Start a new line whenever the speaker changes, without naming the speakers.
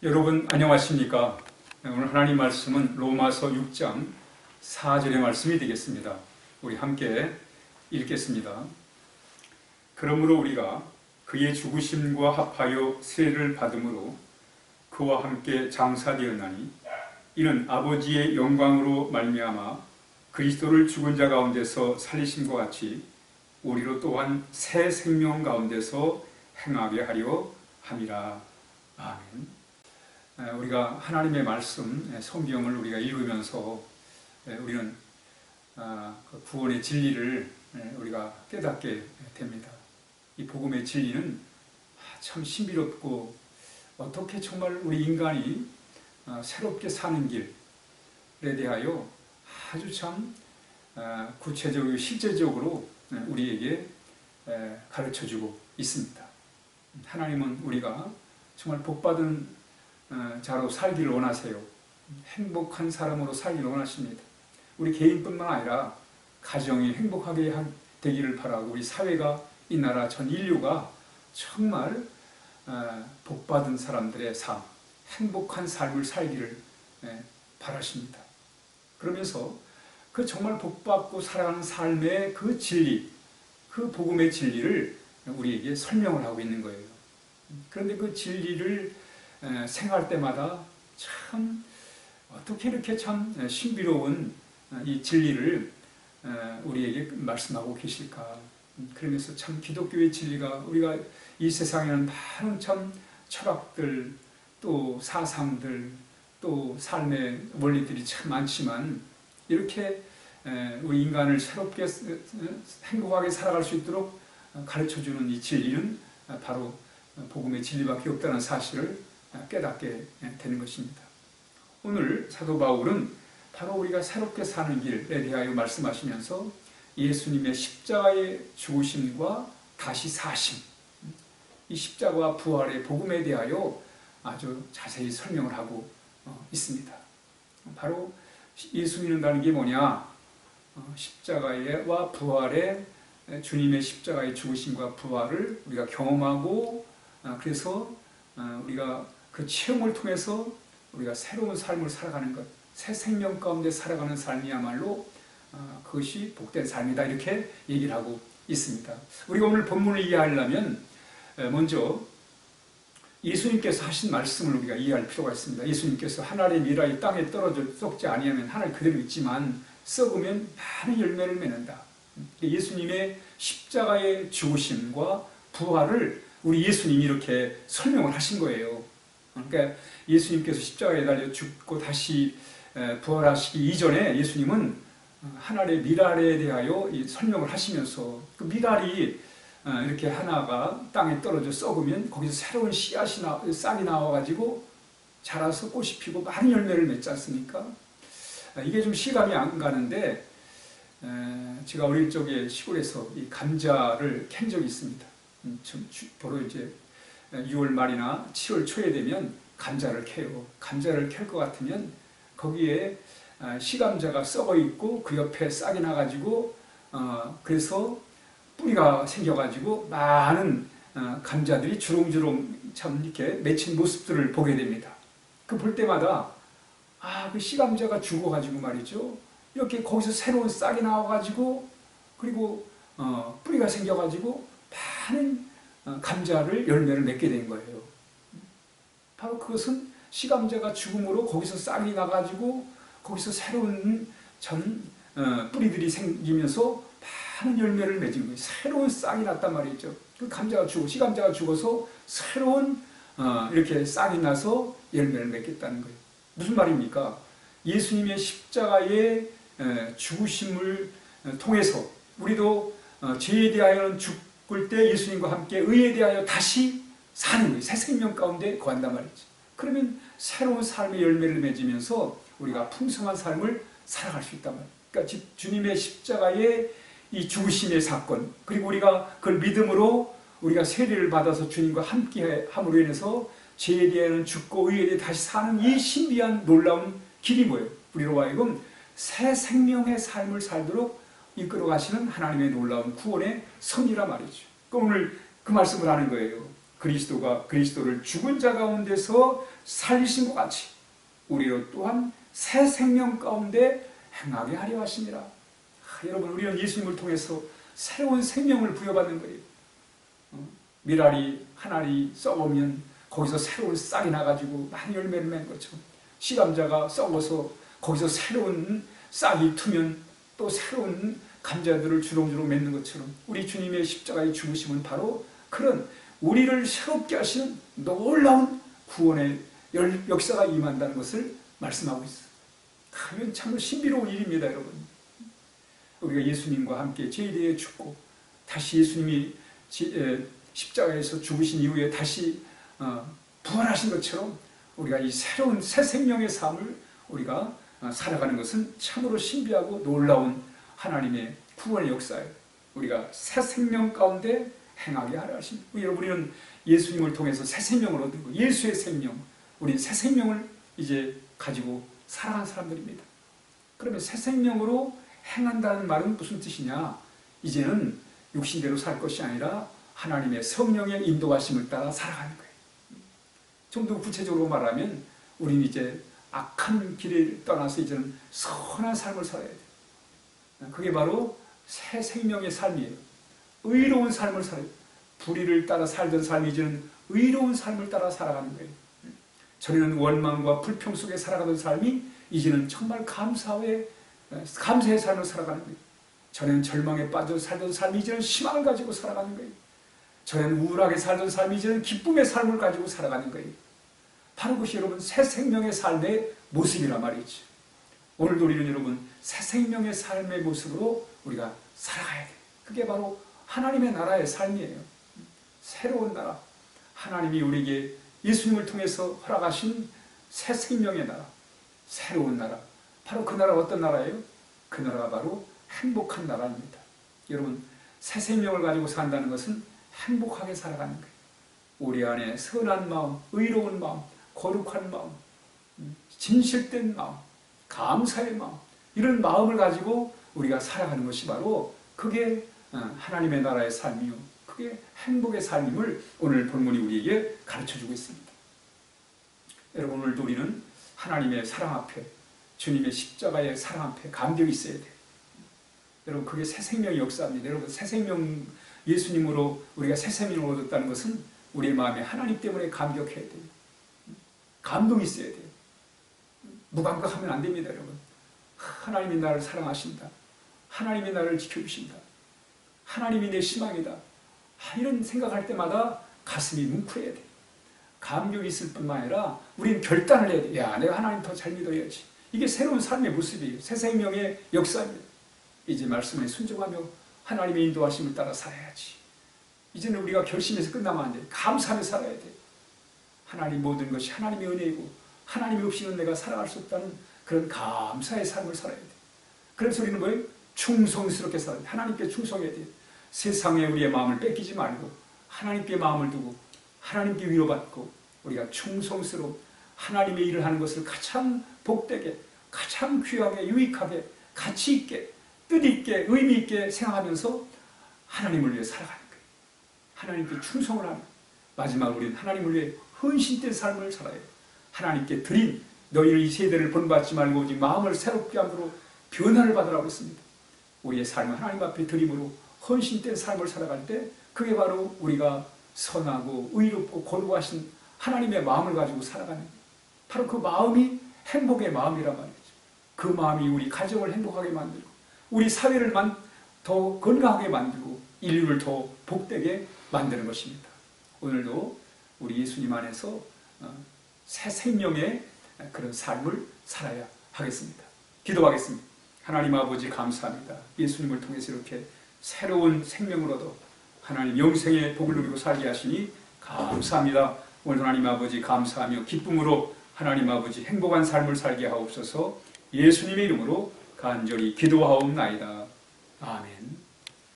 여러분 안녕하십니까? 오늘 하나님 말씀은 로마서 6장 4절의 말씀이 되겠습니다. 우리 함께 읽겠습니다. 그러므로 우리가 그의 죽으심과 합하여 세례를 받음으로 그와 함께 장사되었나니 이는 아버지의 영광으로 말미암아 그리스도를 죽은 자 가운데서 살리심과 같이 우리로 또한 새 생명 가운데서 행하게 하려 함이라. 아멘. 우리가 하나님의 말씀, 성경을 우리가 읽으면서 우리는 구원의 진리를 우리가 깨닫게 됩니다. 이 복음의 진리는 참 신비롭고 어떻게 정말 우리 인간이 새롭게 사는 길에 대하여 아주 참 구체적이고 실제적으로 우리에게 가르쳐주고 있습니다. 하나님은 우리가 정말 복받은 자로 살기를 원하세요. 행복한 사람으로 살기를 원하십니다. 우리 개인뿐만 아니라 가정이 행복하게 되기를 바라고 우리 사회가, 이 나라 전 인류가 정말 복받은 사람들의 삶, 행복한 삶을 살기를 바라십니다. 그러면서 그 정말 복받고 살아가는 삶의 그 진리, 그 복음의 진리를 우리에게 설명을 하고 있는 거예요. 그런데 그 진리를 생활 때마다 참 어떻게 이렇게 참 신비로운 이 진리를 우리에게 말씀하고 계실까. 그러면서 참 기독교의 진리가, 우리가 이 세상에는 많은 참 철학들, 또 사상들, 또 삶의 원리들이 참 많지만 이렇게 우리 인간을 새롭게 행복하게 살아갈 수 있도록 가르쳐주는 이 진리는 바로 복음의 진리밖에 없다는 사실을 깨닫게 되는 것입니다. 오늘 사도 바울은 바로 우리가 새롭게 사는 길에 대하여 말씀하시면서 예수님의 십자가의 죽으심과 다시 사심, 이 십자가와 부활의 복음에 대하여 아주 자세히 설명을 하고 있습니다. 바로 예수 믿는다는 게 뭐냐? 십자가와 부활의, 주님의 십자가의 죽으심과 부활을 우리가 경험하고, 그래서 우리가 그 체험을 통해서 우리가 새로운 삶을 살아가는 것, 새 생명 가운데 살아가는 삶이야말로 그것이 복된 삶이다, 이렇게 얘기를 하고 있습니다. 우리가 오늘 본문을 이해하려면 먼저 예수님께서 하신 말씀을 우리가 이해할 필요가 있습니다. 예수님께서 하늘의 미라이 땅에 떨어져 썩지 아니하면 하늘 그대로 있지만 썩으면 많은 열매를 맺는다. 예수님의 십자가의 죽으심과 부활을 우리 예수님이 이렇게 설명을 하신 거예요. 그러니까 예수님께서 십자가에 달려 죽고 다시 부활하시기 이전에 예수님은 하늘의 미랄에 대하여 설명을 하시면서 그 미랄이 이렇게 하나가 땅에 떨어져 썩으면 거기서 새로운 씨앗이 싹이 나와가지고 자라서 꽃이 피고 많은 열매를 맺지 않습니까? 이게 좀 시감이 안 가는데 제가 어릴 적에 시골에서 이 감자를 캔 적이 있습니다. 바로 이제 6월 말이나 7월 초에 되면 감자를 캐요. 감자를 캘 것 같으면 거기에 시감자가 썩어 있고 그 옆에 싹이 나가지고 그래서 뿌리가 생겨가지고 많은 감자들이 주렁주렁 참 이렇게 맺힌 모습들을 보게 됩니다. 그 볼 때마다 그 시감자가 죽어가지고 말이죠. 이렇게 거기서 새로운 싹이 나와가지고 그리고 뿌리가 생겨가지고 많은 감자를 열매를 맺게 된 거예요. 바로 그것은 시감자가 죽음으로 거기서 싹이 나가지고 거기서 새로운 뿌리들이 생기면서 많은 열매를 맺은 거예요. 새로운 싹이 났단 말이죠. 그 감자가 시감자가 죽어서 새로운 이렇게 싹이 나서 열매를 맺겠다는 거예요. 무슨 말입니까? 예수님의 십자가의 죽으심을 통해서 우리도 죄에 대하여는 죽을 때 예수님과 함께 의에 대하여 다시 사는 거예요. 새 생명 가운데 거한단 말이죠. 그러면 새로운 삶의 열매를 맺으면서 우리가 풍성한 삶을 살아갈 수 있단 말이에요. 그러니까 주님의 십자가의 이 죽으심의 사건, 그리고 우리가 그걸 믿음으로 우리가 세례를 받아서 주님과 함께 함으로 인해서 죄에 대하여는 죽고 의에 대해 다시 사는 이 신비한 놀라운 길이 뭐예요? 우리로 하여금 새 생명의 삶을 살도록 이끌어 가시는 하나님의 놀라운 구원의 선이라 말이죠. 그러니까 오늘 그 말씀을 하는 거예요. 그리스도가 그리스도를 죽은 자 가운데서 살리신 것 같이 우리로 또한 새 생명 가운데 행하게 하려 하시니라. 여러분, 우리는 예수님을 통해서 새로운 생명을 부여받는 거예요. 밀알이 한 알이 썩으면 거기서 새로운 싹이 나가지고 많은 열매를 맺는 것처럼, 씨감자가 썩어서 거기서 새로운 싹이 트면 또 새로운 감자들을 주렁주렁 맺는 것처럼, 우리 주님의 십자가의 죽으심은 바로 그런 우리를 새롭게 하시는 놀라운 구원의 역사가 임한다는 것을 말씀하고 있어요. 이건 참으로 신비로운 일입니다, 여러분. 우리가 예수님과 함께 죄에 대해 죽고 다시 예수님이 십자가에서 죽으신 이후에 다시 부활하신 것처럼 우리가 이 새로운 새 생명의 삶을 우리가 살아가는 것은 참으로 신비하고 놀라운 하나님의 구원의 역사예요. 우리가 새 생명 가운데 행하게 하려 하십니다. 우리는 예수님을 통해서 새 생명을 얻고 예수의 생명, 우리 새 생명을 이제 가지고 살아가는 사람들입니다. 그러면 새 생명으로 행한다는 말은 무슨 뜻이냐? 이제는 육신대로 살 것이 아니라 하나님의 성령의 인도하심을 따라 살아가는 거예요. 좀 더 구체적으로 말하면 우리는 이제 악한 길을 떠나서 이제는 선한 삶을 살아야 돼요. 그게 바로 새 생명의 삶이에요. 의로운 삶을 살아요. 불의를 따라 살던 삶이 이제는 의로운 삶을 따라 살아가는 거예요. 전에는 원망과 불평 속에 살아가던 삶이 이제는 정말 감사의 삶을 살아가는 거예요. 전에는 절망에 빠져 살던 삶이 이제는 희망을 가지고 살아가는 거예요. 전에는 우울하게 살던 삶이 이제는 기쁨의 삶을 가지고 살아가는 거예요. 바로 그것이 여러분 새 생명의 삶의 모습이란 말이죠. 오늘도 우리는 여러분 새 생명의 삶의 모습으로 우리가 살아가야 돼요. 그게 바로 하나님의 나라의 삶이에요. 새로운 나라, 하나님이 우리에게 예수님을 통해서 허락하신 새 생명의 나라, 새로운 나라. 바로 그 나라가 어떤 나라예요? 그 나라가 바로 행복한 나라입니다. 여러분, 새 생명을 가지고 산다는 것은 행복하게 살아가는 거예요. 우리 안에 선한 마음, 의로운 마음, 거룩한 마음, 진실된 마음, 감사의 마음, 이런 마음을 가지고 우리가 살아가는 것이 바로 그게 하나님의 나라의 삶이요, 그게 행복의 삶임을 오늘 본문이 우리에게 가르쳐주고 있습니다. 여러분, 오늘도 우리는 하나님의 사랑 앞에, 주님의 십자가의 사랑 앞에 감격이 있어야 돼요. 여러분, 그게 새 생명의 역사입니다. 여러분, 새 생명, 예수님으로 우리가 새 생명을 얻었다는 것은 우리의 마음에 하나님 때문에 감격해야 돼요. 감동이 있어야 돼요. 무감각하면 안 됩니다, 여러분. 하나님이 나를 사랑하신다. 하나님이 나를 지켜주신다. 하나님이 내 희망이다. 이런 생각할 때마다 가슴이 뭉클해야 돼요. 감격이 있을 뿐만 아니라 우리는 결단을 해야 돼요. 야, 내가 하나님 더 잘 믿어야지. 이게 새로운 삶의 모습이에요. 새 생명의 역사입니다. 이제 말씀에 순종하며 하나님의 인도하심을 따라 살아야지. 이제는 우리가 결심해서 끝나면 안 돼요. 감사하며 살아야 돼요. 하나님 모든 것이 하나님의 은혜이고 하나님이 없이는 내가 살아갈 수 없다는 그런 감사의 삶을 살아야 돼요. 그래서 우리는 뭐예요? 충성스럽게 살아야 돼요. 하나님께 충성해야 돼요. 세상에 우리의 마음을 뺏기지 말고 하나님께 마음을 두고 하나님께 위로받고 우리가 충성스러운 하나님의 일을 하는 것을 가장 복되게, 가장 귀하게, 유익하게, 가치 있게, 뜻 있게, 의미 있게 생각하면서 하나님을 위해 살아가는 거예요. 하나님께 충성을 하는, 마지막으로 우리는 하나님을 위해 헌신된 삶을 살아야 해요. 하나님께 드린, 너희는 이 세대를 본받지 말고 오직 마음을 새롭게 함으로 변화를 받으라고 했습니다. 우리의 삶을 하나님 앞에 드림으로 헌신된 삶을 살아갈 때 그게 바로 우리가 선하고 의롭고 거룩하신 하나님의 마음을 가지고 살아가는, 바로 그 마음이 행복의 마음이란 말이죠. 그 마음이 우리 가정을 행복하게 만들고 우리 사회를 더 건강하게 만들고 인류를 더 복되게 만드는 것입니다. 오늘도 우리 예수님 안에서 새 생명의 그런 삶을 살아야 하겠습니다. 기도하겠습니다. 하나님 아버지 감사합니다. 예수님을 통해서 이렇게 새로운 생명을 얻어 하나님 영생의 복을 누리고 살게 하시니 감사합니다. 오늘 하나님 아버지 감사하며 기쁨으로 하나님 아버지 행복한 삶을 살게 하옵소서. 예수님의 이름으로 간절히 기도하옵나이다. 아멘.